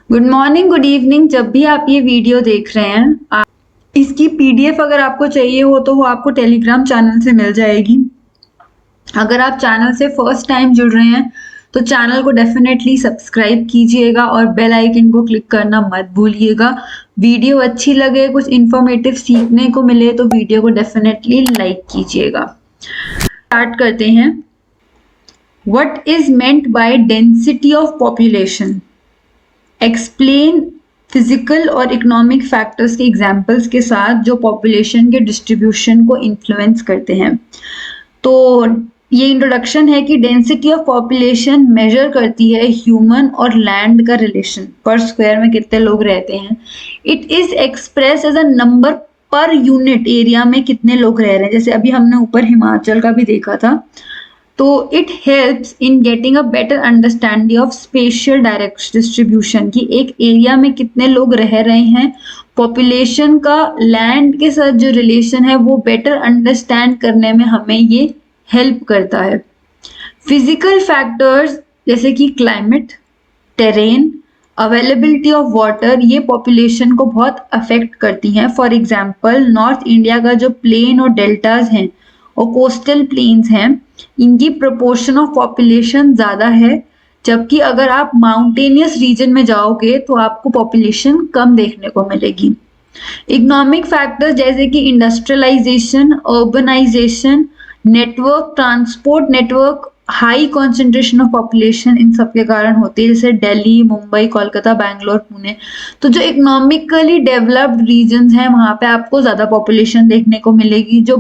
Good morning, good evening. जब भी आप ये वीडियो देख रहे हैं, इसकी पीडीएफ अगर आपको चाहिए हो तो वो आपको टेलीग्राम चैनल से मिल जाएगी। अगर आप चैनल से फर्स्ट टाइम जुड़ रहे हैं तो चैनल को डेफिनेटली सब्सक्राइब कीजिएगा और बेल आइकन को क्लिक करना मत भूलिएगा। वीडियो अच्छी लगे, कुछ इन्फॉर्मेटिव सीखने को मिले तो वीडियो को डेफिनेटली लाइक कीजिएगा। स्टार्ट करते हैं। What is meant by density of population? Explain physical और इकोनॉमिक फैक्टर्स के एग्जाम्पल्स के साथ जो पॉपुलेशन के डिस्ट्रीब्यूशन को इन्फ्लुएंस करते हैं। तो ये इंट्रोडक्शन है कि डेंसिटी ऑफ पॉपुलेशन मेजर करती है ह्यूमन और लैंड का रिलेशन, पर स्क्वायर में कितने लोग रहते हैं। It is express as a number per unit area में कितने लोग रह रहे हैं। जैसे अभी हमने ऊपर हिमाचल का भी देखा था। तो it helps in getting a better understanding of spatial direct distribution की एक एरिया में कितने लोग रह रहे हैं। पॉपुलेशन का लैंड के साथ जो रिलेशन है वो बेटर अंडरस्टैंड करने में हमें ये हेल्प करता है। फिजिकल फैक्टर्स जैसे कि climate, terrain, availability of water, ये पॉपुलेशन को बहुत अफेक्ट करती हैं। फॉर एग्जांपल नॉर्थ इंडिया का जो प्लेन और डेल्टाज हैं और कोस्टल प्लेन्स हैं, इनकी प्रोपोर्शन ऑफ पॉपुलेशन ज़्यादा है, जबकि अगर आप माउंटेनियस रीजन में जाओगे तो आपको पॉपुलेशन कम देखने को मिलेगी। इकोनॉमिक फैक्टर्स जैसे कि industrialisation, urbanisation, network, transport network, high concentration of population, इन सब के कारण होती है। जैसे दिल्ली, मुंबई, कोलकाता, बैंगलोर, पुणे। तो जो इकोनॉमिकली डेवलप्ड रीजन्स हैं वहाँ पे आपको ज़्यादा पॉपुलेशन देखने को मिलेगी। जो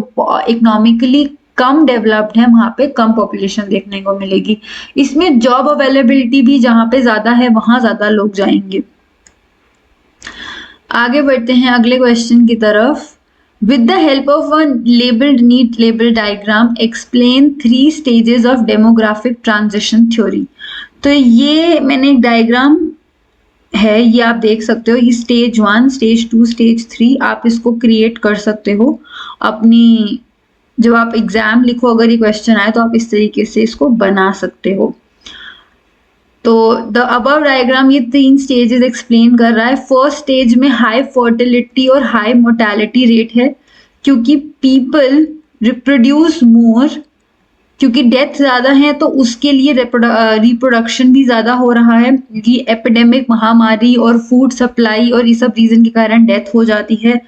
इकोनॉमिकली कम डेवलप्ड है वहाँ पे कम पॉपुलेशन देखने को मिलेगी। इसमें जॉब अवेलेबिलिटी भी जहाँ पे ज़्यादा है वहाँ ज़्यादा लोग जाएंगे। आगे बढ़ते हैं अगले क्वेश्चन की तरफ। With the help of a labeled neat label diagram, explain 3 stages of demographic transition theory. तो ये मैंने एक डायग्राम है, ये आप देख सकते हो। ये स्टेज 1, स्टेज 2, स्टेज 3 आप इसको क्रिएट कर सकते हो अपनी, जब आप एग्जाम लिखो अगर ये क्वेश्चन आए तो आप इस तरीके से इसको बना सकते हो। तो द अबव डायग्राम ये 3 स्टेजेस एक्सप्लेन कर रहा है। फर्स्ट स्टेज में हाई फर्टिलिटी और हाई मोर्टेलिटी रेट है, क्योंकि पीपल रिप्रोड्यूस मोर, क्योंकि डेथ ज़्यादा है तो उसके लिए रिप्रोडक्शन भी ज़्यादा हो रहा है, क्योंकि एपिडेमिक, महामारी और फूड सप्लाई और ये सब रीज़न के कारण डेथ हो जाती है।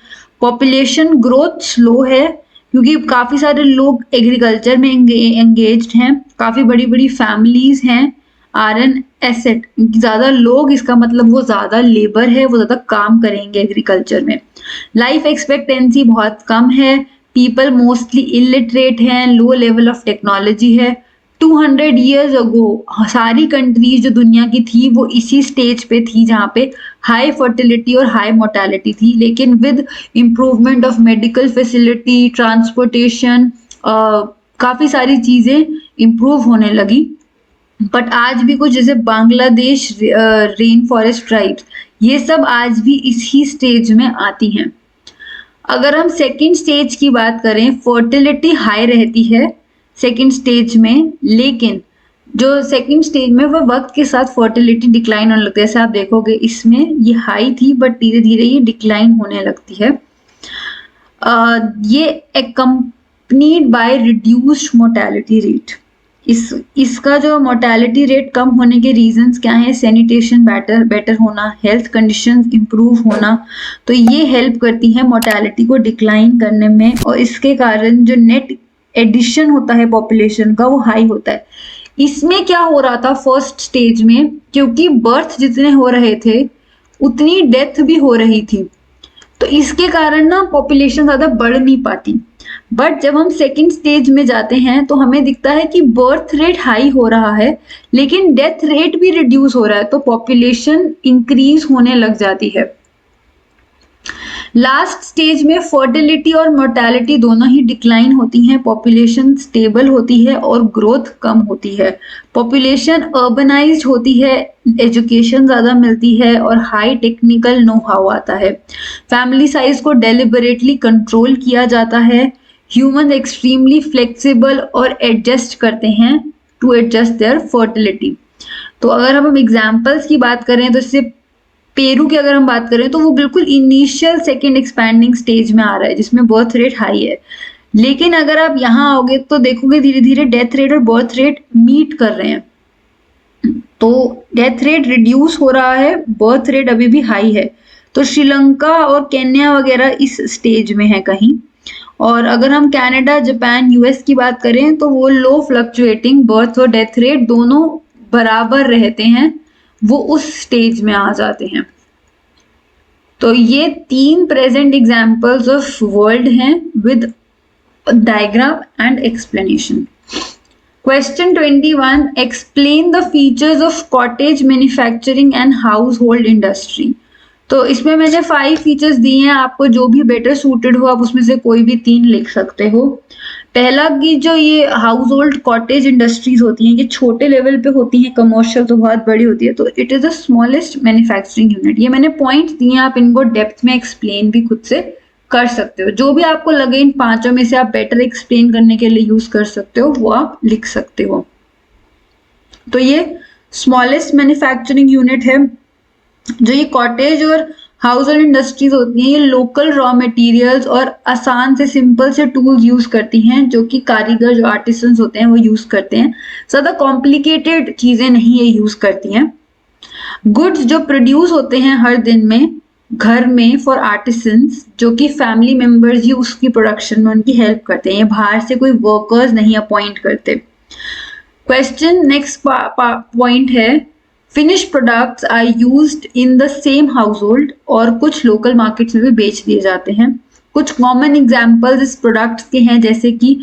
पॉपुलेशन ग्रोथ स्लो है, क्योंकि काफ़ी सारे लोग एग्रीकल्चर में एंगेज्ड हैं, काफ़ी बड़ी बड़ी फैमिलीज़ हैं, आर एन एसेट, ज़्यादा लोग, इसका मतलब वो ज़्यादा लेबर है, वो ज़्यादा काम करेंगे एग्रीकल्चर में। लाइफ एक्सपेक्टेंसी बहुत कम है, पीपल मोस्टली इलिटरेट हैं, लो लेवल ऑफ टेक्नोलॉजी है। 200 ईयर्स अगो सारी कंट्रीज जो दुनिया की थी वो इसी स्टेज पे थी जहाँ पे हाई फर्टिलिटी और हाई मोर्टेलिटी थी, लेकिन with improvement of medical facility, transportation, काफ़ी सारी चीज़ें इम्प्रूव होने लगी। बट आज भी कुछ जैसे बांग्लादेश रेन फॉरेस्ट ट्राइब्स, ये सब आज भी इसी स्टेज में आती हैं। अगर हम सेकंड स्टेज की बात करें, फर्टिलिटी हाई रहती है सेकंड स्टेज में, लेकिन जो सेकंड स्टेज में वो वक्त के साथ फर्टिलिटी डिक्लाइन होने लगती है। जैसे आप देखोगे इसमें ये हाई थी बट धीरे धीरे ये डिक्लाइन होने लगती है। ये एक्कम्पनीड बाय रिड्यूस्ड मोर्टेलिटी रेट। इसका जो मोर्टेलिटी रेट कम होने के रीजंस क्या हैं? सैनिटेशन बेटर होना, हेल्थ कंडीशंस इंप्रूव होना, तो ये हेल्प करती हैं मोर्टेलिटी को डिक्लाइन करने में। और इसके कारण जो नेट एडिशन होता है पॉपुलेशन का वो हाई होता है। इसमें क्या हो रहा था फर्स्ट स्टेज में, क्योंकि बर्थ जितने हो रहे थे उतनी डेथ भी हो रही थी, तो इसके कारण ना पॉपुलेशन ज़्यादा बढ़ नहीं पाती। बट जब हम सेकंड स्टेज में जाते हैं तो हमें दिखता है कि बर्थ रेट हाई हो रहा है लेकिन डेथ रेट भी रिड्यूस हो रहा है, तो पॉपुलेशन इंक्रीज होने लग जाती है। लास्ट स्टेज में फर्टिलिटी और मोर्टेलिटी दोनों ही डिक्लाइन होती हैं, पॉपुलेशन स्टेबल होती है और ग्रोथ कम होती है। पॉपुलेशन अर्बनाइज्ड होती है, एजुकेशन ज़्यादा मिलती है और हाई टेक्निकल नो हाउ आता है। फैमिली साइज को डेलिबरेटली कंट्रोल किया जाता है। ह्यूमन एक्सट्रीमली फ्लेक्सिबल और एडजस्ट करते हैं टू एडजस्ट देयर फर्टिलिटी। तो अगर हम एग्जाम्पल्स की बात करें तो इससे पेरू की अगर हम बात करें तो वो बिल्कुल इनिशियल सेकेंड एक्सपैंडिंग स्टेज में आ रहा है, जिसमें बर्थ रेट हाई है। लेकिन अगर आप यहाँ आओगे तो देखोगे धीरे धीरे डेथ रेट और बर्थ रेट मीट कर रहे हैं। तो डेथ रेट रिड्यूस हो रहा है, बर्थ रेट अभी भी हाई है। तो श्रीलंका और केन्या वगैरह इस स्टेज में है कहीं। और अगर हम कनाडा, जापान, यूएस की बात करें तो वो लो फ्लक्चुएटिंग बर्थ और डेथ रेट दोनों बराबर रहते हैं, वो उस स्टेज में आ जाते हैं। तो ये 3 प्रेजेंट एग्जांपल्स ऑफ वर्ल्ड हैं with diagram and explanation. Question 21. Explain the features of cottage manufacturing and household industry. तो इसमें मैंने 5 फीचर्स दिए हैं, आपको जो भी बेटर सूटेड हो आप उसमें से कोई भी 3 लिख सकते हो। पहला कि जो ये हाउस होल्ड कॉटेज इंडस्ट्रीज होती हैं, ये छोटे लेवल पे होती हैं, कमर्शियल तो बहुत बड़ी होती है। तो it is the smallest manufacturing unit. ये मैंने पॉइंट्स दिए हैं, आप इनको डेप्थ में एक्सप्लेन भी खुद से कर सकते हो। जो भी आपको लगे इन 5 में से आप बेटर एक्सप्लेन करने के लिए यूज कर सकते हो, वो आप लिख सकते हो। तो ये स्मॉलेस्ट मैन्युफैक्चरिंग यूनिट है। जो ये कॉटेज और हाउस होल्ड इंडस्ट्रीज होती हैं, ये लोकल रॉ मटेरियल्स और आसान से सिंपल से टूल्स यूज करती हैं, जो कि कारीगर जो आर्टिसंस होते हैं वो यूज करते हैं। ज्यादा कॉम्प्लिकेटेड चीजें नहीं ये यूज करती हैं। गुड्स जो प्रोड्यूस होते हैं हर दिन में घर में फॉर आर्टिसंस, जो कि फैमिली मेंबर्स ही उसकी प्रोडक्शन में उनकी हेल्प करते हैं, ये बाहर से कोई वर्कर्स नहीं अपॉइंट करते। क्वेश्चन नेक्स्ट पॉइंट है, finish products are used in the same house hold, और कुछ लोकल मार्केट्स में भी बेच दिए जाते हैं। कुछ कॉमन एग्जाम्पल्स इस प्रोडक्ट्स के हैं, जैसे कि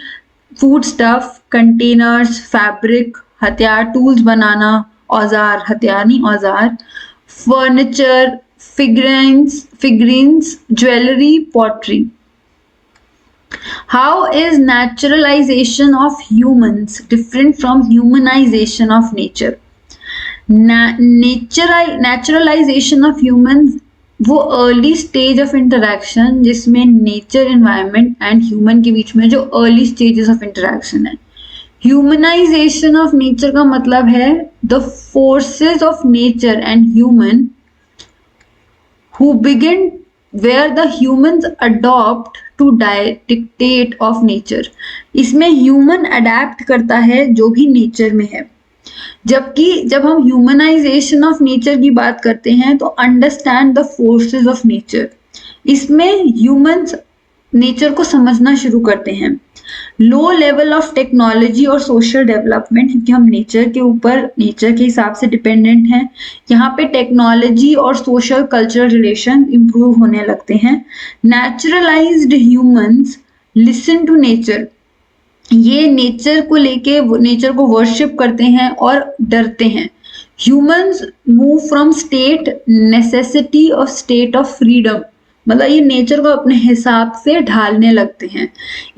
फूड स्टफ, कंटेनर्स, फैब्रिक, हथियार, टूल्स बनाना, औजार, हथियार नहीं औजार, furniture, figurines, jewelry, pottery. How is naturalization of humans different from humanization of nature? Naturalization of humans वो अर्ली स्टेज ऑफ इंटरैक्शन जिसमें नेचर, एनवायरनमेंट एंड ह्यूमन के बीच में जो अर्ली स्टेजेस ऑफ इंटरैक्शन है। ह्यूमनाइजेशन ऑफ नेचर का मतलब है the forces of nature and human who begin where the humans adopt to dictate of nature. इसमें human adapt करता है जो भी नेचर में है, जबकि जब हम ह्यूमनाइजेशन ऑफ नेचर की बात करते हैं तो understand the forces of nature, इसमें ह्यूमंस नेचर को समझना शुरू करते हैं। लो लेवल ऑफ टेक्नोलॉजी और सोशल डेवलपमेंट, क्योंकि हम नेचर के ऊपर नेचर के हिसाब से डिपेंडेंट हैं, यहाँ पे टेक्नोलॉजी और सोशल कल्चरल रिलेशन इंप्रूव होने लगते हैं। Naturalized humans listen to nature, ये नेचर को लेके नेचर को वर्शिप करते हैं और डरते हैं। Humans move from state necessity और स्टेट ऑफ फ्रीडम, मतलब ये नेचर को अपने हिसाब से ढालने लगते हैं।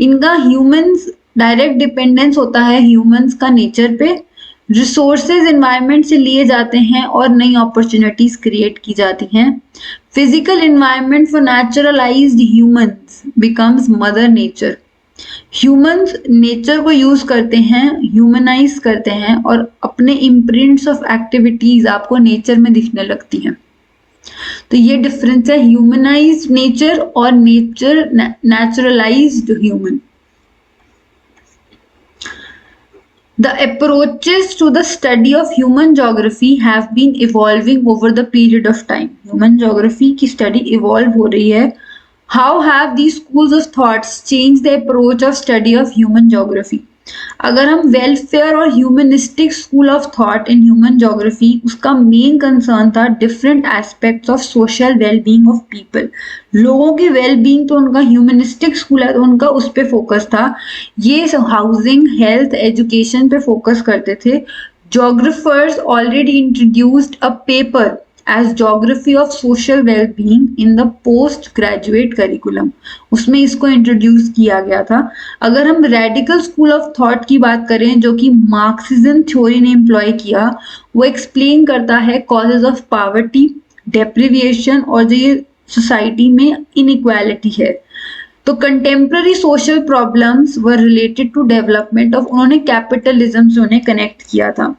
इनका ह्यूमंस डायरेक्ट डिपेंडेंस होता है ह्यूमंस का नेचर पे, रिसोर्सेज एनवायरनमेंट से लिए जाते हैं और नई अपॉर्चुनिटीज क्रिएट की जाती हैं। Physical environment for naturalised humans becomes mother nature. Humans nature को यूज करते हैं, ह्यूमनाइज करते हैं, और अपने इम्प्रिंट्स ऑफ एक्टिविटीज आपको नेचर में दिखने लगती हैं। तो ये डिफरेंस है ह्यूमनाइज्ड नेचर और nature naturalised human. The approaches to the study of human geography have been evolving over the period of time. Human geography की study evolve हो रही है। How have these schools of thoughts changed the approach of study of human geography? अगर हम welfare और humanistic school of thought in human geography, उसका main concern था different aspects of social wellbeing of people. लोगों की wellbeing तो उनका humanistic school है तो उनका उस पर फोकस था। ये हाउसिंग, हेल्थ, एजुकेशन पे फोकस करते थे। Geographers already introduced a paper as geography of social well-being in the post graduate curriculum, उसमें इसको इंट्रोड्यूस किया गया था। अगर हम रेडिकल स्कूल ऑफ थॉट की बात करें जो कि मार्क्सिज्म थ्योरी ने एम्प्लॉय किया, वो एक्सप्लेन करता है कॉजेज ऑफ पॉवर्टी, डेप्रिविएशन और जो ये सोसाइटी में इनइक्वालिटी है। तो contemporary social problems were related to development of, उन्होंने कैपिटलिज्म से उन्हें कनेक्ट किया था।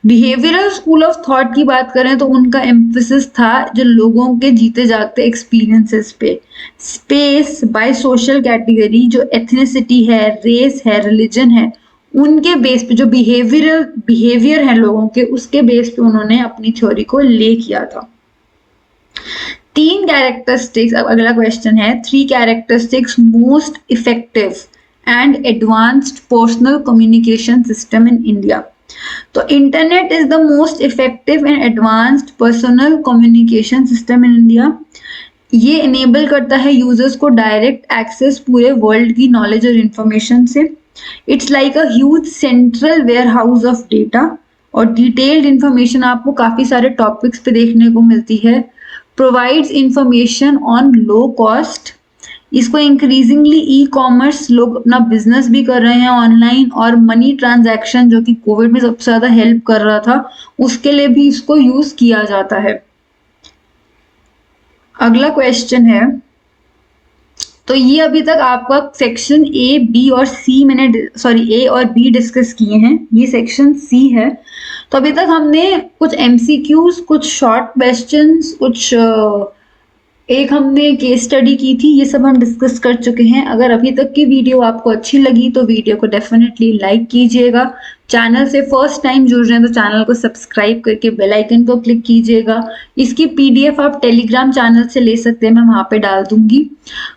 बिहेवियरल स्कूल ऑफ थॉट की बात करें तो उनका एम्फेसिस था जो लोगों के जीते जागते एक्सपीरियंसेस पे, स्पेस बाय सोशल कैटेगरी, जो एथनिसिटी है, रेस है, रिलीजन है, उनके बेस पे जो बिहेवियर है लोगों के, उसके बेस पे उन्होंने अपनी थ्योरी को ले किया था। 3 कैरेक्टरिस्टिक्स, अब अगला क्वेश्चन है, 3 characteristics most effective and advanced personal communication system in India. तो internet is the most effective and advanced personal communication system in India. ये इनेबल करता है यूजर्स को डायरेक्ट एक्सेस पूरे वर्ल्ड की नॉलेज और इंफॉर्मेशन से। It's like a huge central warehouse of data, और डिटेल्ड इंफॉर्मेशन आपको काफी सारे टॉपिक्स पे देखने को मिलती है। Provides information on low cost. इसको इंक्रीजिंगली ई कॉमर्स लोग अपना बिजनेस भी कर रहे हैं ऑनलाइन, और मनी ट्रांजैक्शन जो कि कोविड में सबसे ज्यादा हेल्प कर रहा था, उसके लिए भी इसको यूज किया जाता है। अगला क्वेश्चन है, तो ये अभी तक आपका सेक्शन ए बी और सी ए और बी डिस्कस किए हैं, ये सेक्शन सी है। तो अभी तक हमने कुछ एमसीक्यूज, कुछ शॉर्ट क्वेश्चंस, कुछ एक हमने केस स्टडी की थी, ये सब हम डिस्कस कर चुके हैं। अगर अभी तक की वीडियो आपको अच्छी लगी तो वीडियो को डेफिनेटली लाइक कीजिएगा। चैनल से फर्स्ट टाइम जुड़ रहे हैं तो चैनल को सब्सक्राइब करके बेल आइकन को क्लिक कीजिएगा। इसकी पीडीएफ आप टेलीग्राम चैनल से ले सकते हैं, मैं वहां पे डाल दूंगी।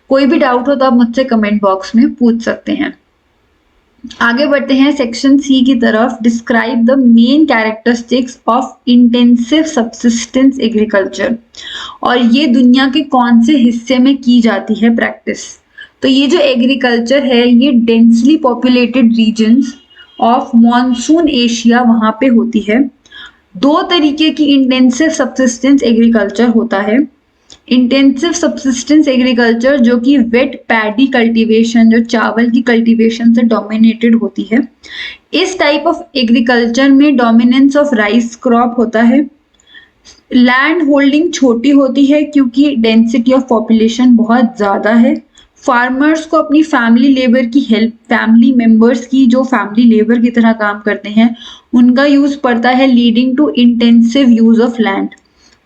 कोई भी डाउट हो तो आप मुझसे कमेंट बॉक्स में पूछ सकते हैं। आगे बढ़ते हैं सेक्शन सी की तरफ। Describe the main characteristics of intensive subsistence agriculture. और ये दुनिया के कौन से हिस्से में की जाती है प्रैक्टिस। तो ये जो एग्रीकल्चर है ये densely populated regions of monsoon Asia वहां पे होती है। 2 तरीके की इंटेंसिव सब्सिस्टेंस एग्रीकल्चर होता है। इंटेंसिव सब्सिस्टेंस एग्रीकल्चर जो कि वेट पैडी कल्टीवेशन, जो चावल की कल्टीवेशन से डोमिनेटेड होती है। इस टाइप ऑफ एग्रीकल्चर में डोमिनेंस ऑफ राइस क्रॉप होता है। लैंड होल्डिंग छोटी होती है क्योंकि डेंसिटी ऑफ पॉपुलेशन बहुत ज्यादा है। फार्मर्स को अपनी फैमिली लेबर की हेल्प, फैमिली मेंबर्स की जो फैमिली लेबर की तरह काम करते हैं, उनका यूज पड़ता है, leading to intensive use of land.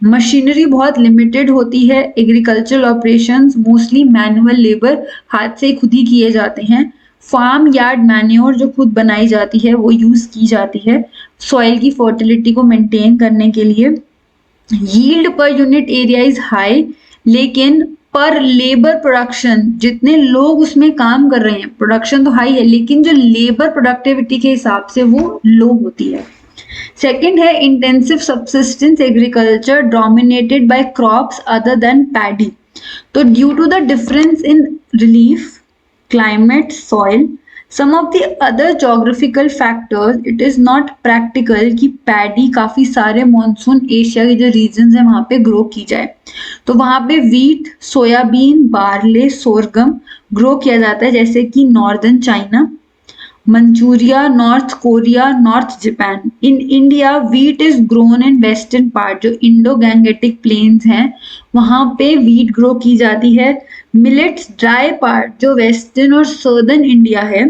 Machinery बहुत लिमिटेड होती है। Agricultural operations mostly manual labour, हाथ से खुद ही किए जाते हैं। फार्म यार्ड मैन्योर जो खुद बनाई जाती है वो यूज की जाती है सॉइल की फर्टिलिटी को मेंटेन करने के लिए। यील्ड पर यूनिट एरिया इज हाई, लेकिन पर लेबर प्रोडक्शन, जितने लोग उसमें काम कर रहे हैं, प्रोडक्शन तो हाई है लेकिन जो लेबर प्रोडक्टिविटी के हिसाब से वो लो होती है। सेकेंड है intensive subsistence agriculture dominated by crops other than paddy. तो due to the difference in relief, climate, soil, some of the other geographical factors, it is not practical कि पैडी काफी सारे मॉनसून एशिया के जो reason है वहां पे grow की जाए। तो वहां पे wheat, soybean, barley, sorghum grow किया जाता है, जैसे कि northern China, Manchuria, north Korea, north Japan. In India wheat is grown in western part, जो इंडो गैंगेटिक प्लेन्स हैं वहां पे वीट ग्रो की जाती है। मिलेट्स ड्राई पार्ट, जो वेस्टर्न और सदर्न इंडिया है,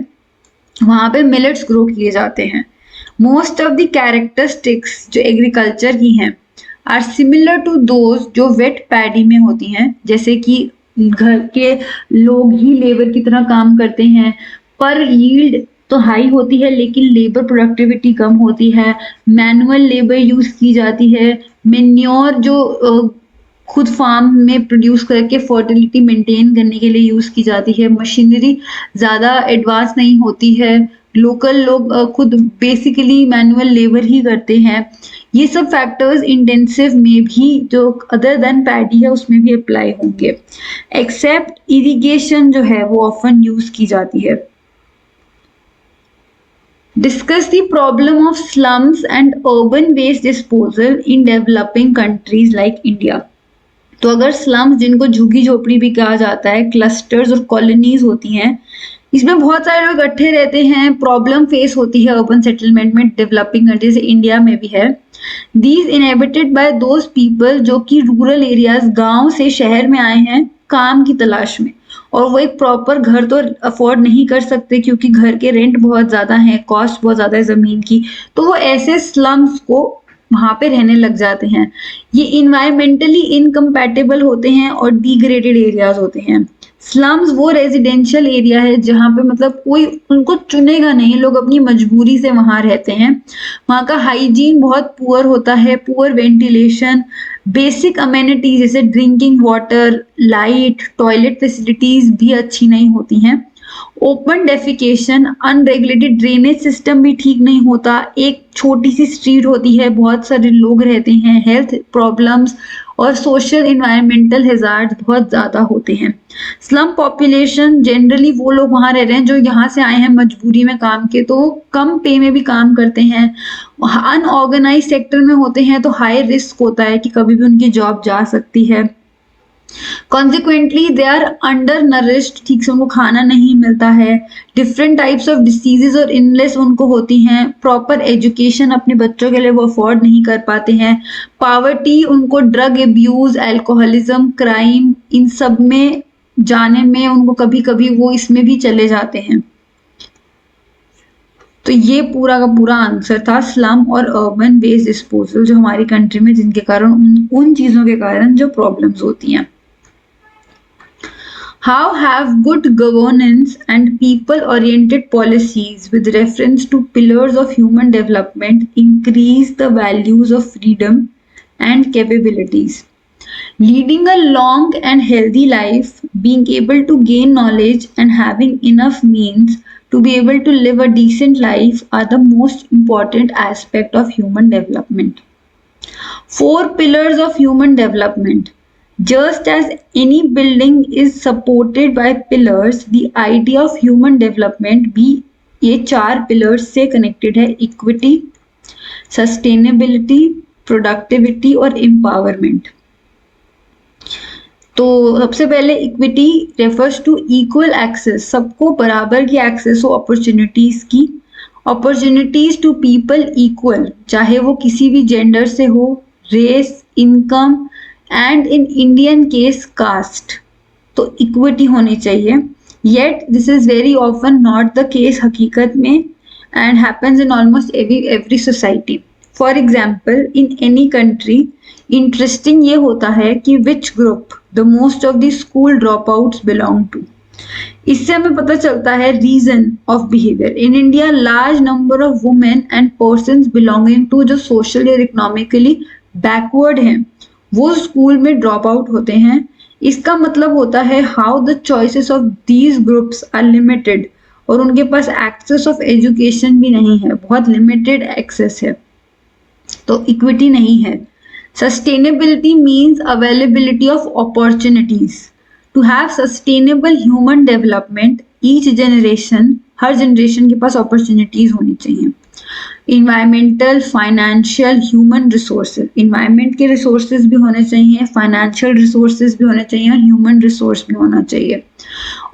वहां पे मिलेट्स ग्रो किए जाते हैं। मोस्ट ऑफ द कैरेक्टरिस्टिक्स जो एग्रीकल्चर की हैं आर सिमिलर टू दोज जो वेट पैडी में होती हैं, जैसे कि घर के लोग ही लेबर की तरह काम करते हैं। पर यील्ड तो हाई होती है लेकिन लेबर प्रोडक्टिविटी कम होती है। मैनुअल लेबर यूज की जाती है। मेन्योर जो खुद फार्म में प्रोड्यूस करके फर्टिलिटी मेंटेन करने के लिए यूज की जाती है। मशीनरी ज़्यादा एडवांस नहीं होती है। लोकल लोग खुद बेसिकली मैनुअल लेबर ही करते हैं। ये सब फैक्टर्स इंटेंसिव में भी, जो अदर देन पैडी है, उसमें भी अप्लाई होंगे। एक्सेप्ट इरिगेशन जो है वो ऑफन यूज की जाती है। Discuss the problem of slums and urban waste disposal in developing countries like India. तो अगर स्लम्स, जिनको झुग्गी झोपड़ी भी कहा जाता है, क्लस्टर्स और कॉलोनीज होती हैं, इसमें बहुत सारे लोग इकट्ठे रहते हैं, प्रॉब्लम फेस होती है अर्बन सेटलमेंट में डेवलपिंग कंट्री, जैसे इंडिया में भी है। These inhabited bye those people जो कि रूरल एरियाज, गांव से शहर में आए हैं काम की तलाश में, और वो एक प्रॉपर घर तो अफोर्ड नहीं कर सकते क्योंकि घर के रेंट बहुत ज़्यादा हैं, कॉस्ट बहुत ज़्यादा है ज़मीन की, तो वो ऐसे स्लम्स को वहाँ पे रहने लग जाते हैं। ये इन्वायरमेंटली इनकम्पैटिबल होते हैं और डिग्रेडेड एरियाज होते हैं। स्लम्स वो रेजिडेंशियल एरिया है जहाँ पे मतलब कोई उनको चुनेगा नहीं, लोग अपनी मजबूरी से वहाँ रहते हैं। वहाँ का हाइजीन बहुत पुअर होता है, पुअर वेंटिलेशन, बेसिक अमेनिटीज जैसे drinking water, light, toilet facilities भी अच्छी नहीं होती हैं। Open defecation, unregulated drainage system भी ठीक नहीं होता, एक छोटी सी स्ट्रीट होती है, बहुत सारे लोग रहते हैं, हेल्थ प्रॉब्लम्स और सोशल इन्वायरमेंटल हैजार्ड बहुत ज़्यादा होते हैं। स्लम पॉपुलेशन जनरली वो लोग वहाँ रह रहे हैं जो यहाँ से आए हैं मजबूरी में काम के, तो वो कम पे में भी काम करते हैं, अनऑर्गेनाइज सेक्टर में होते हैं, तो हाई रिस्क होता है कि कभी भी उनकी जॉब जा सकती है। Consequently they are under nourished, ठीक से उनको खाना नहीं मिलता है, डिफरेंट टाइप्स ऑफ डिसीजेज और इलनेस उनको होती हैं, प्रॉपर एजुकेशन अपने बच्चों के लिए वो अफोर्ड नहीं कर पाते हैं, पावर्टी उनको ड्रग एब्यूज, अल्कोहलिज्म, क्राइम, इन सब में जाने में उनको कभी कभी वो इसमें भी चले जाते हैं। तो ये पूरा का पूरा आंसर था स्लम और अर्बन वेस्ट डिस्पोजल जो हमारी कंट्री में जिनके कारण उन चीजों के कारण जो प्रॉब्लम्स होती हैं। How have good governance and people-oriented policies with reference to pillars of human development increased the values of freedom and capabilities? Leading a long and healthy life, being able to gain knowledge and having enough means to be able to live a decent life are the most important aspect of human development. 4 pillars of human development. Just as any building is supported by pillars, the idea of human development भी ये 4 pillars से connected है, equity, sustainability, productivity और empowerment। तो सबसे पहले equity refers to equal access, सबको बराबर की एक्सेस हो अपॉर्चुनिटीज की, अपॉर्चुनिटीज टू पीपल इक्वल, चाहे वो किसी भी जेंडर से हो, race, income and in Indian case caste, तो इक्विटी होनी चाहिए। Yet this is very often not the case हकीकत में and happens in almost every society. For example in any country interesting ये होता है कि which group the most of the school drop outs belong to. इससे हमें पता चलता है reason of behaviour. In India large number of women and persons belonging to जो सोशली और इकोनॉमिकली बैकवर्ड हैं वो स्कूल में ड्रॉप आउट होते हैं। इसका मतलब होता है how the choices of these groups are limited और उनके पास एक्सेस ऑफ एजुकेशन भी नहीं है, बहुत लिमिटेड एक्सेस है, तो इक्विटी नहीं है। Sustainability means availability of opportunities. To have sustainable human development each generation, हर जनरेशन के पास अपॉर्चुनिटीज होनी चाहिए। Environmental, financial, human resources, environment के रिसोर्सेज भी होने चाहिए, फाइनेंशियल रिसोर्सेज भी होने चाहिए और ह्यूमन रिसोर्स भी होना चाहिए।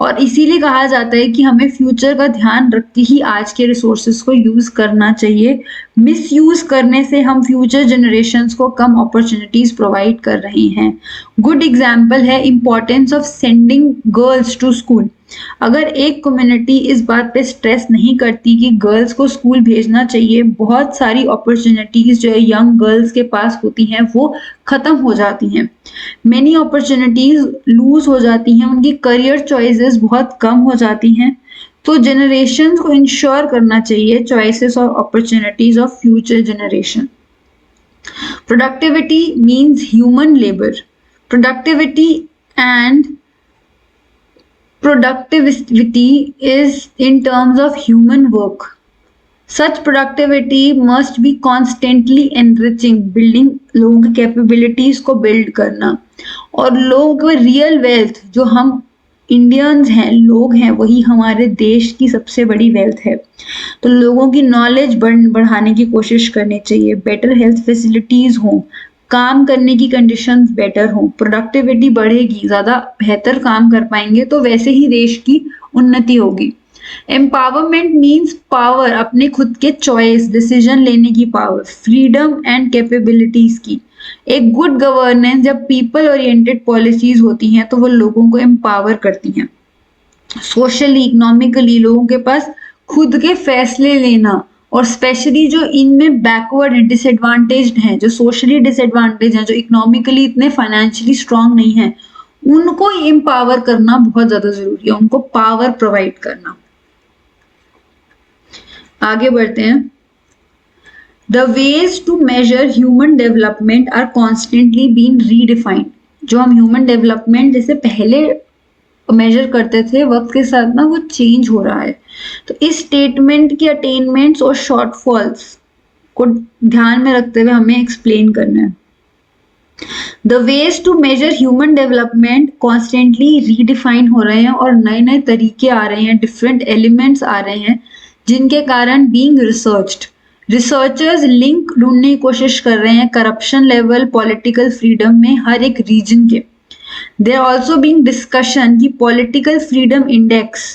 और इसीलिए कहा जाता है कि हमें फ्यूचर का ध्यान रख के ही आज के रिसोर्सेज को यूज करना चाहिए। मिस यूज करने से हम फ्यूचर जनरेशन्स को कम अपॉर्चुनिटीज प्रोवाइड कर रहे हैं। गुड एग्जाम्पल है importance of sending girls to school. अगर एक कम्युनिटी इस बात पे स्ट्रेस नहीं करती कि गर्ल्स को स्कूल भेजना चाहिए, बहुत सारी अपॉर्चुनिटीज जो यंग गर्ल्स के पास होती हैं वो खत्म हो जाती हैं, मेनी अपॉर्चुनिटीज लूज हो जाती हैं, उनकी करियर चॉइसेस बहुत कम हो जाती हैं। तो जनरेशन को इंश्योर करना चाहिए चॉइसेस और opportunities of future generation. Productivity means human labour. Productivity and productivity is in terms of human work. Such productivity must be constantly enriching, building लोगों की कैपेबिलिटीज को बिल्ड करना, और लोगों को रियल वेल्थ जो हम इंडियंस हैं, लोग हैं, वही हमारे देश की सबसे बड़ी वेल्थ है। तो लोगों की नॉलेज बढ़ाने की कोशिश करनी चाहिए, बेटर हेल्थ फैसिलिटीज हों, काम करने की कंडीशंस बेटर हों, प्रोडक्टिविटी बढ़ेगी, ज़्यादा बेहतर काम कर पाएंगे तो वैसे ही देश की उन्नति होगी। एम्पावरमेंट मीन्स पावर, अपने खुद के चॉइस, डिसीजन लेने की पावर, फ्रीडम एंड कैपेबिलिटीज की। एक गुड गवर्नेंस जब पीपल ओरिएंटेड पॉलिसीज होती हैं तो वो लोगों को एम्पावर करती हैं। सोशली, इकोनॉमिकली लोगों के पास खुद के फैसले लेना, और स्पेशली जो इनमें बैकवर्ड डिसएडवांटेज्ड हैं, जो सोशली डिसएडवांटेज हैं, जो इकोनॉमिकली इतने फाइनेंशियली स्ट्रांग नहीं है, उनको एम्पावर करना बहुत ज्यादा जरूरी है, उनको पावर प्रोवाइड करना। आगे बढ़ते हैं। The ways to measure human development are constantly being redefined. जो हम ह्यूमन डेवलपमेंट जैसे पहले मेजर करते थे, वक्त के साथ ना वो चेंज हो रहा है। तो इस स्टेटमेंट की अटेनमेंट्स और शॉर्टफॉल्स को ध्यान में रखते हुए हमें एक्सप्लेन करना है। The ways to measure human development constantly redefine हो रहे हैं और नए नए तरीके आ रहे हैं, डिफरेंट एलिमेंट्स आ रहे हैं, जिनके कारण बीइंग रिसर्च्ड, रिसर्चर्स लिंक ढूंढने की कोशिश कर रहे हैं करप्शन लेवल, पॉलिटिकल फ्रीडम में हर एक रीजन के। देयर ऑल्सो बीइंग डिस्कशन कि पॉलिटिकल फ्रीडम इंडेक्स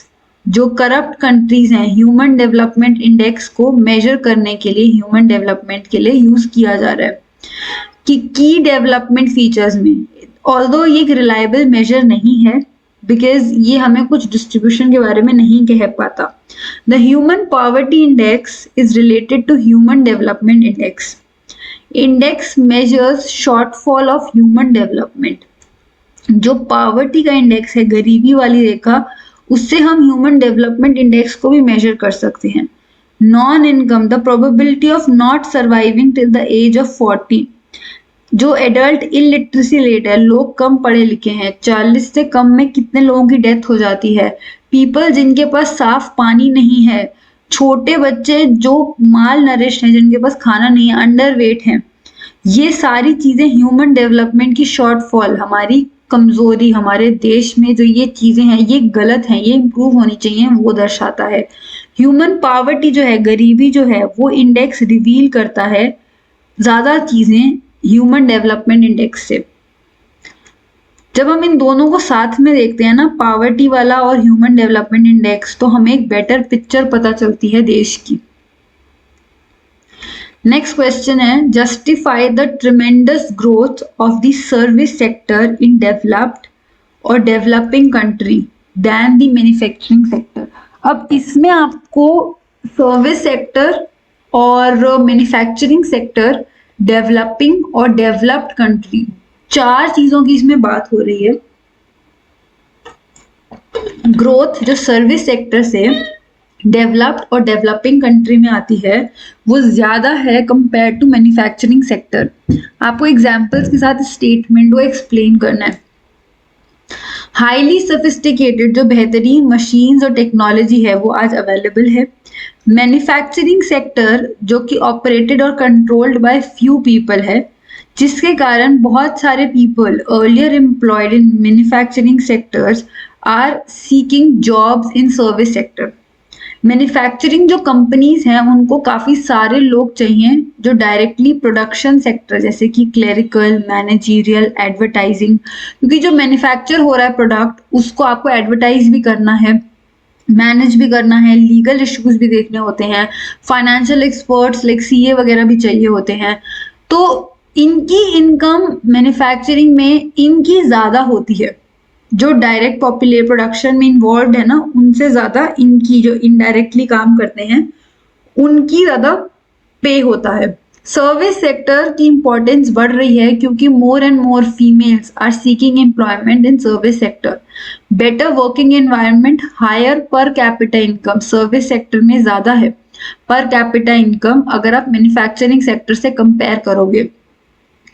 जो करप्ट कंट्रीज हैं, ह्यूमन डेवलपमेंट इंडेक्स को मेजर करने के लिए, ह्यूमन डेवलपमेंट के लिए यूज किया जा रहा है कि की डेवलपमेंट फीचर्स में। ऑल्दो ये एक रिलायबल मेजर नहीं है, बिकॉज ये हमें कुछ डिस्ट्रीब्यूशन के बारे में नहीं कह पाता। The human poverty index is related to human development index. Index measures shortfall of human development. जो पॉवर्टी का इंडेक्स है, गरीबी वाली रेखा, उससे हम ह्यूमन डेवलपमेंट इंडेक्स को भी मेजर कर सकते हैं। Non income, the probability of not surviving till the age of 40। जो एडल्ट इलिटरेसी रेट है, लोग कम पढ़े लिखे हैं, 40 से कम में कितने लोगों की डेथ हो जाती है। पीपल जिनके पास साफ पानी नहीं है, छोटे बच्चे जो माल नरिश हैं, जिनके पास खाना नहीं है, अंडर वेट हैं, ये सारी चीजें ह्यूमन डेवलपमेंट की शॉर्टफॉल, हमारी कमजोरी, हमारे देश में जो ये चीजें हैं ये गलत हैं, ये इम्प्रूव होनी चाहिए, वो दर्शाता है। ह्यूमन पॉवर्टी जो है, गरीबी जो है, वो इंडेक्स रिवील करता है ज्यादा चीजें ह्यूमन डेवलपमेंट इंडेक्स से। जब हम इन दोनों को साथ में देखते हैं ना, पॉवर्टी वाला और ह्यूमन डेवलपमेंट इंडेक्स, तो हमें एक बेटर पिक्चर पता चलती है देश की। नेक्स्ट क्वेश्चन है, justify the tremendous growth of the service sector in developed और developing country than the manufacturing sector. अब इसमें आपको सर्विस सेक्टर और मैन्युफैक्चरिंग सेक्टर, डेवलपिंग और डेवलप्ड कंट्री, चार चीजों की इसमें बात हो रही है। ग्रोथ जो सर्विस सेक्टर से डेवलप्ड और डेवलपिंग कंट्री में आती है, वो ज्यादा है कंपेयर टू मैन्युफैक्चरिंग सेक्टर। आपको एग्जांपल्स के साथ स्टेटमेंट को एक्सप्लेन करना है। हाईली सोफिस्टिकेटेड जो बेहतरीन मशीन्स और टेक्नोलॉजी है, वो आज अवेलेबल है। मैन्युफैक्चरिंग सेक्टर जो कि ऑपरेटेड और कंट्रोल्ड बाय फ्यू पीपल है, जिसके कारण बहुत सारे people earlier employed in manufacturing sectors are seeking jobs in service sector. Manufacturing जो कंपनीज हैं, उनको काफी सारे लोग चाहिए जो डायरेक्टली प्रोडक्शन सेक्टर, जैसे कि क्लेरिकल, मैनेजरियल, एडवर्टाइजिंग, क्योंकि जो मैन्युफैक्चर हो रहा है प्रोडक्ट, उसको आपको एडवर्टाइज भी करना है, मैनेज भी करना है, लीगल इश्यूज भी देखने होते हैं, फाइनेंशियल एक्सपर्ट्स लाइक सीए वगैरह भी चाहिए होते हैं। तो इनकी इनकम मैन्युफैक्चरिंग में इनकी ज्यादा होती है। जो डायरेक्ट पॉपुलर प्रोडक्शन में इन्वॉल्व है ना, उनसे ज्यादा इनकी जो इनडायरेक्टली काम करते हैं, उनकी ज्यादा पे होता है। सर्विस सेक्टर की इंपॉर्टेंस बढ़ रही है क्योंकि more and more females are seeking employment in service sector. Better working environment, higher per capita income service sector में ज्यादा है। पर कैपिटा इनकम अगर आप मैन्युफैक्चरिंग सेक्टर से कंपेयर करोगे,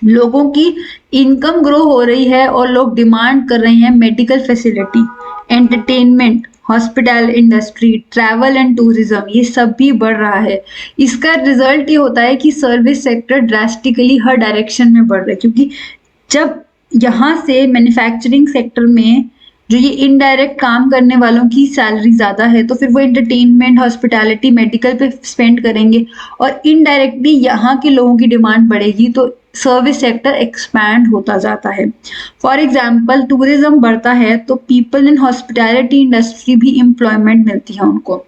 लोगों की इनकम ग्रो हो रही है और लोग डिमांड कर रहे हैं medical facility, entertainment, hospital industry, travel and tourism, ये सब भी बढ़ रहा है। इसका रिजल्ट ये होता है कि सर्विस सेक्टर ड्रास्टिकली हर डायरेक्शन में बढ़ रहा है, क्योंकि जब यहाँ से मैन्युफैक्चरिंग सेक्टर में जो ये इनडायरेक्ट काम करने वालों की सैलरी ज्यादा है, तो फिर वो एंटरटेनमेंट, हॉस्पिटैलिटी, मेडिकल पे स्पेंड करेंगे और इनडायरेक्टली यहाँ के लोगों की डिमांड बढ़ेगी, तो सर्विस सेक्टर एक्सपैंड होता जाता है। फॉर एग्जाम्पल, टूरिज्म बढ़ता है तो पीपल इन हॉस्पिटैलिटी इंडस्ट्री भी एम्प्लॉयमेंट मिलती है उनको।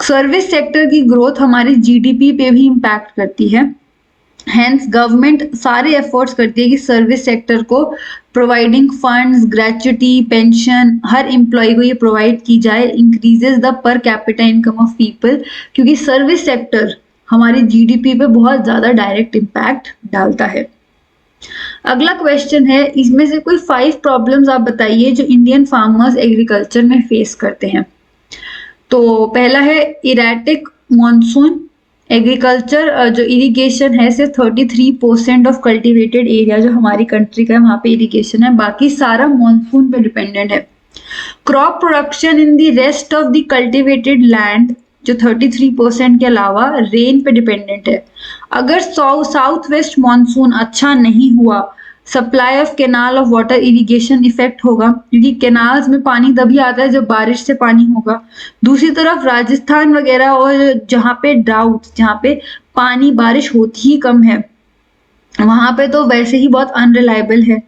सर्विस सेक्टर की ग्रोथ हमारी जीडीपी पे भी इम्पैक्ट करती है। हैंस गवर्नमेंट सारे एफर्ट्स करती है कि सर्विस सेक्टर को प्रोवाइडिंग फंड्स, ग्रेचुटी, पेंशन हर एम्प्लॉय को ये प्रोवाइड की जाए, इंक्रीजेस द पर कैपिटा इनकम ऑफ पीपल, क्योंकि सर्विस सेक्टर हमारी जीडीपी पे बहुत ज्यादा डायरेक्ट इम्पैक्ट डालता है। अगला क्वेश्चन है, इसमें से कोई 5 प्रॉब्लम्स आप बताइए जो इंडियन फार्मर्स एग्रीकल्चर में फेस करते हैं। तो पहला है इरेटिक मॉनसून। एग्रीकल्चर जो इरिगेशन है सिर्फ 33% ऑफ कल्टिवेटेड एरिया जो हमारी कंट्री का है वहां पे इरिगेशन है, बाकी सारा मॉनसून पे डिपेंडेंट है। Crop production in the rest of the cultivated land जो 33% के अलावा रेन पे डिपेंडेंट है। अगर साउथ वेस्ट मॉनसून अच्छा नहीं हुआ, supply of canal of water irrigation effect होगा, क्योंकि कैनाल्स में पानी तभी आता है जब बारिश से पानी होगा। दूसरी तरफ राजस्थान वगैरह और जहाँ पे ड्राउट, जहाँ पे पानी बारिश होती ही कम है, वहां पे तो वैसे ही बहुत अनरिलायबल है।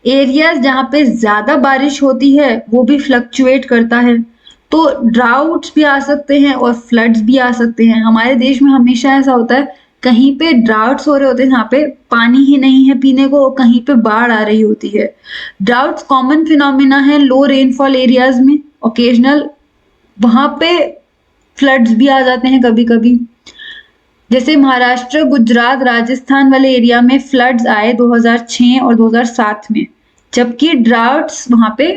एरियाज जहाँ पे ज्यादा बारिश होती है वो भी फ्लक्चुएट करता है, तो ड्राउट्स भी आ सकते हैं और फ्लड्स भी आ सकते हैं। हमारे देश में हमेशा ऐसा होता है, कहीं पे ड्राउट्स हो रहे होते हैं जहाँ पे पानी ही नहीं है पीने को, कहीं पे बाढ़ आ रही होती है। ड्राउट्स कॉमन फिनोमिना है लो रेनफॉल एरियाज में, ओकेजनल वहां पे फ्लड्स भी आ जाते हैं कभी कभी। जैसे महाराष्ट्र, गुजरात, राजस्थान वाले एरिया में फ्लड्स आए 2006 और 2007 में, जबकि ड्राउट्स वहां पे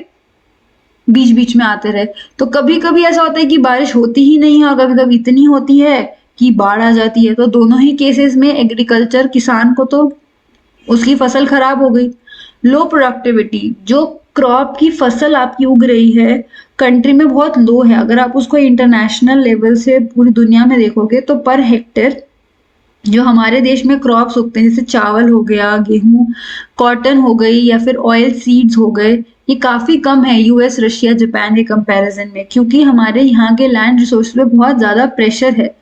बीच बीच में आते रहे। तो कभी कभी ऐसा होता है कि बारिश होती ही नहीं है और कभी कभी इतनी होती है कि बाढ़ आ जाती है। तो दोनों ही केसेस में एग्रीकल्चर किसान को तो उसकी फसल खराब हो गई। लो प्रोडक्टिविटी, जो क्रॉप की फसल आपकी उग रही है कंट्री में बहुत लो है। अगर आप उसको इंटरनेशनल लेवल से पूरी दुनिया में देखोगे तो पर हेक्टेयर जो हमारे देश में क्रॉप्स उगते हैं, जैसे चावल हो गया, गेहूं, कॉटन हो गई या फिर ऑयल सीड्स हो गए, ये काफी कम है यूएस, रशिया, जापान के कंपैरिजन में, क्योंकि हमारे यहाँ के लैंड रिसोर्स पे बहुत ज्यादा प्रेशर है।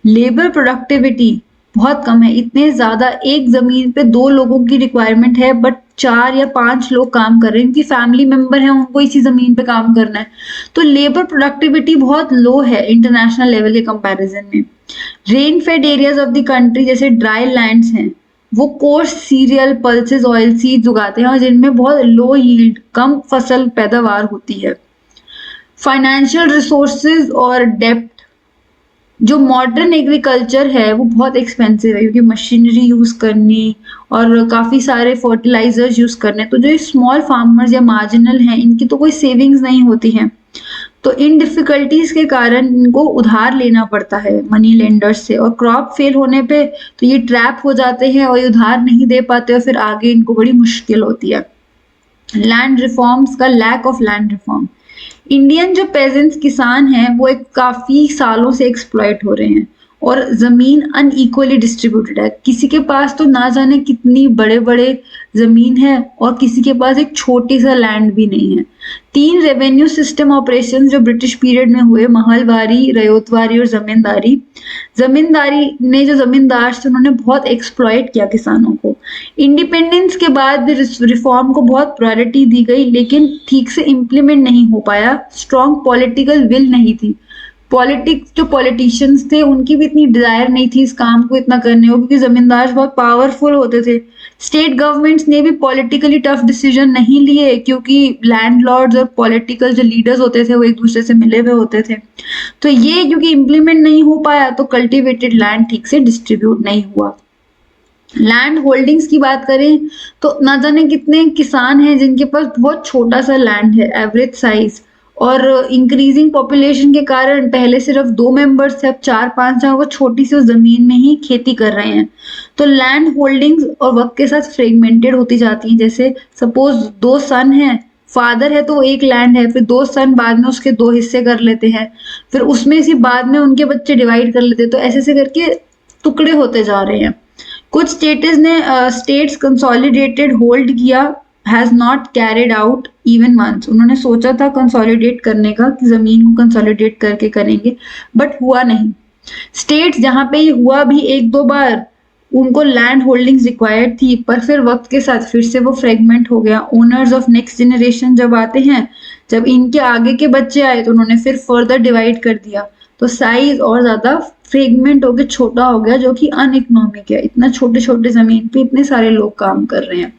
लेबर प्रोडक्टिविटी बहुत कम है, इतने ज्यादा एक जमीन पे 2 लोगों की रिक्वायरमेंट है बट 4 या 5 लोग काम कर रहे हैं, उनकी फैमिली मेंबर है, उनको इसी जमीन पे काम करना है। तो लेबर प्रोडक्टिविटी बहुत लो है इंटरनेशनल लेवल के कंपैरिजन में। Rain fade areas of the country जैसे ड्राई लैंड्स हैं, वो course serial, pulses, oil seeds उगाते हैं और जिनमें बहुत लो यील्ड, कम फसल पैदावार होती है। फाइनेंशियल रिसोर्सेज और डेप्ट, जो मॉडर्न एग्रीकल्चर है वो बहुत एक्सपेंसिव है, क्योंकि मशीनरी यूज करनी और काफी सारे फर्टिलाइजर्स यूज करने, तो जो स्मॉल फार्मर्स या मार्जिनल हैं इनकी तो कोई सेविंग्स नहीं होती है। तो इन डिफिकल्टीज के कारण इनको उधार लेना पड़ता है मनी लेंडर्स से, और क्रॉप फेल होने पे तो ये ट्रैप हो जाते हैं और ये उधार नहीं दे पाते और फिर आगे इनको बड़ी मुश्किल होती है। लैंड रिफॉर्म्स का lack of land reform, Indian जो पेजेंट्स किसान हैं वो एक काफी सालों से एक्सप्लॉइट हो रहे हैं और जमीन अनइक्वली डिस्ट्रीब्यूटेड है। किसी के पास तो ना जाने कितनी बड़े बड़े जमीन है और किसी के पास एक छोटी सा लैंड भी नहीं है। 3 रेवेन्यू सिस्टम ऑपरेशन जो ब्रिटिश पीरियड में हुए, महलवारी, रयोतवारी और जमींदारी, जमींदारी ने जो जमींदार थे उन्होंने बहुत एक्सप्लॉइट किया किसानों को। इंडिपेंडेंस के बाद भी रिफॉर्म को बहुत प्रायोरिटी दी गई, लेकिन ठीक से इम्प्लीमेंट नहीं हो पाया, स्ट्रॉन्ग पॉलिटिकल विल नहीं थी। पॉलिटिक्स, जो पॉलिटिशियंस थे उनकी भी इतनी डिजायर नहीं थी इस काम को इतना करने को, क्योंकि जमींदार बहुत पावरफुल होते थे। स्टेट गवर्नमेंट्स ने भी पॉलिटिकली टफ डिसीजन नहीं लिए, क्योंकि लैंडलॉर्ड्स और पॉलिटिकल जो लीडर्स होते थे वो एक दूसरे से मिले हुए होते थे। तो ये क्योंकि इम्प्लीमेंट नहीं हो पाया तो कल्टिवेटेड लैंड ठीक से डिस्ट्रीब्यूट नहीं हुआ। लैंड होल्डिंग्स की बात करें तो ना जाने कितने किसान हैं जिनके पास बहुत छोटा सा लैंड है, एवरेज साइज, और इंक्रीजिंग पॉपुलेशन के कारण पहले सिर्फ 2 मेंबर्स थे, अब 4-5 हैं, वो छोटी सी जमीन में ही खेती कर रहे हैं। तो लैंड होल्डिंग्स और वक्त के साथ फ्रेगमेंटेड होती जाती हैं। जैसे सपोज 2 सन हैं, फादर है तो एक लैंड है, फिर 2 सन बाद में उसके 2 हिस्से कर लेते हैं, फिर उसमें से बाद में उनके बच्चे डिवाइड कर लेते हैं, तो ऐसे ऐसे करके टुकड़े होते जा रहे हैं। कुछ स्टेट्स कंसोलिडेटेड होल्ड किया, has not carried out even once. उन्होंने सोचा था कंसोलिडेट करने का कि जमीन को कंसोलिडेट करके करेंगे, बट हुआ नहीं। स्टेट्स जहां पे ये हुआ भी 1-2 बार, उनको लैंड होल्डिंग्स रिक्वायर्ड थी, पर फिर वक्त के साथ फिर से वो फ्रेगमेंट हो गया। ओनर्स ऑफ नेक्स्ट जनरेशन जब आते हैं, जब इनके आगे के बच्चे आए तो उन्होंने फिर फर्दर डिवाइड कर दिया, तो साइज और ज्यादा फ्रेगमेंट होकर छोटा हो गया, जो कि अनइकोनॉमिक है। इतना छोटे छोटे जमीन पे इतने सारे लोग काम कर रहे हैं।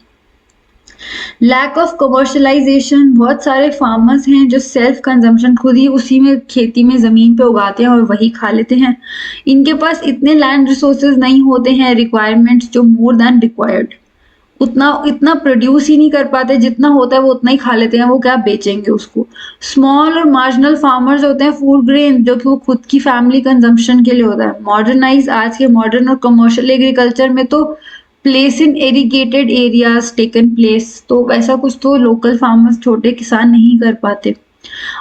लैक ऑफ कमर्शलाइजेशन, बहुत सारे फार्मर्स हैं जो सेल्फ कंजम्पशन खुद ही उसी में खेती में जमीन पे उगाते हैं और वही खा लेते हैं। इनके पास इतने लैंड रिसोर्सेज नहीं होते हैं, रिक्वायरमेंट्स जो मोर देन रिक्वायर्ड, उतना इतना प्रोड्यूस ही नहीं कर पाते, जितना होता है वो उतना ही खा लेते हैं, वो क्या बेचेंगे उसको। स्मॉल और मार्जिनल फार्मर्स होते हैं फूड ग्रेन, जो कि वो खुद की फैमिली कंजम्पशन के लिए होता है। मॉडर्नाइज, आज के मॉडर्न और कमर्शियल एग्रीकल्चर में तो place in irrigated areas taken place, तो ऐसा कुछ तो लोकल फार्मर्स, छोटे किसान नहीं कर पाते।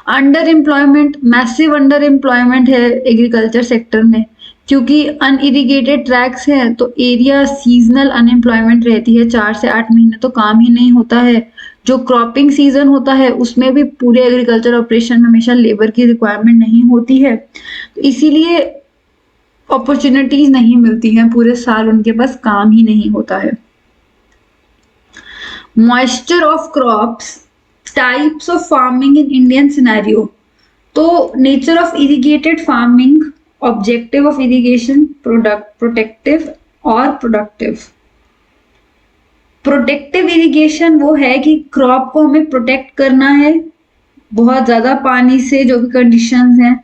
Under employment, massive under employment है एग्रीकल्चर सेक्टर में, क्योंकि अनइरिगेटेड ट्रैक्स हैं तो एरिया सीजनल अनएम्प्लॉयमेंट रहती है, 4 से 8 महीने तो काम ही नहीं होता है। जो क्रॉपिंग सीजन होता है उसमें भी पूरे एग्रीकल्चर ऑपरेशन में हमेशा लेबर की रिक्वायरमेंट नहीं होती है, तो इसीलिए अपॉर्चुनिटीज नहीं मिलती हैं, पूरे साल उनके पास काम ही नहीं होता है। Moisture of crops, types of farming in Indian scenario. तो nature of irrigated farming, objective of irrigation, protective और प्रोडक्टिव। प्रोटेक्टिव इरिगेशन वो है कि क्रॉप को हमें प्रोटेक्ट करना है बहुत ज्यादा पानी से, जो भी कंडीशंस हैं,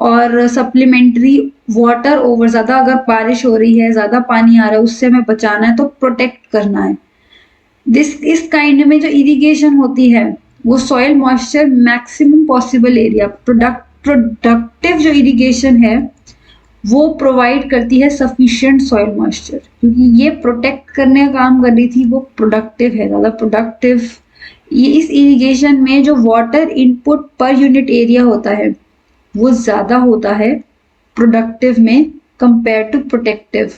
और सप्लीमेंट्री वाटर ओवर, ज्यादा अगर बारिश हो रही है, ज्यादा पानी आ रहा है, उससे हमें बचाना है, तो प्रोटेक्ट करना है। इस काइंड में जो इरिगेशन होती है वो soil moisture maximum possible area. Productive जो इरिगेशन है वो प्रोवाइड करती है सफिशिएंट सॉइल मॉइस्चर, क्योंकि ये प्रोटेक्ट करने का काम कर रही थी, वो प्रोडक्टिव है, ज्यादा प्रोडक्टिव। ये इस इरिगेशन में जो water input per unit area होता है वो ज्यादा होता है प्रोडक्टिव में compare to protective.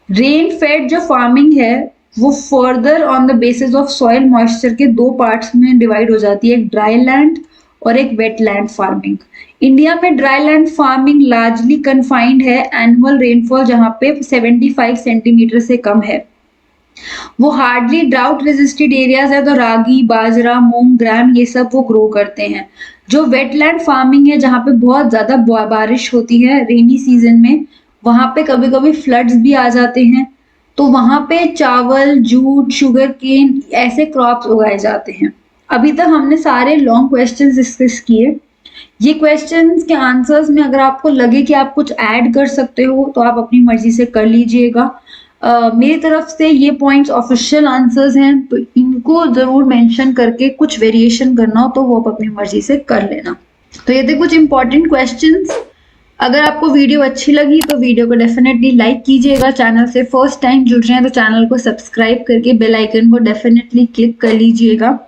Rain fed जो फार्मिंग है वो further on the basis of soil moisture के दो पार्ट्स में डिवाइड हो जाती है, एक ड्राई लैंड और एक वेट लैंड फार्मिंग। इंडिया में dry land farming largely confined है, एनुअल रेनफॉल जहां पे 75 सेंटीमीटर से कम है। वो हार्डली ड्राउट रेजिस्टेड एरियाज है, तो रागी, बाजरा, मूंग, ग्राम ये सब वो ग्रो करते हैं। जो वेटलैंड फार्मिंग है जहाँ पे बहुत ज्यादा बारिश होती है रेनी सीजन में, वहां पे कभी कभी फ्लड्स भी आ जाते हैं, तो वहां पे चावल, जूट, शुगर केन ऐसे क्रॉप्स उगाए जाते हैं। अभी तक हमने सारे लॉन्ग क्वेश्चंस डिस्कस किए। ये क्वेश्चंस के आंसर्स में अगर आपको लगे कि आप कुछ ऐड कर सकते हो तो आप अपनी मर्जी से कर लीजिएगा। मेरी तरफ से ये पॉइंट्स ऑफिशियल आंसर्स हैं, तो इनको जरूर मेंशन करके कुछ वेरिएशन करना हो तो वो आप अपनी मर्जी से कर लेना। तो ये थे कुछ इंपॉर्टेंट क्वेश्चंस। अगर आपको वीडियो अच्छी लगी तो वीडियो को डेफिनेटली लाइक कीजिएगा। चैनल से फर्स्ट टाइम जुड़ रहे हैं तो चैनल को सब्सक्राइब करके बेल आइकन को डेफिनेटली क्लिक कर लीजिएगा।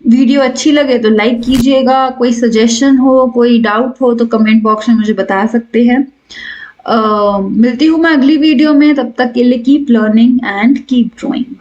वीडियो अच्छी लगे तो लाइक कीजिएगा। कोई सजेशन हो, कोई डाउट हो तो कमेंट बॉक्स में मुझे बता सकते हैं। मिलती हूँ मैं अगली वीडियो में, तब तक के लिए keep learning and keep growing.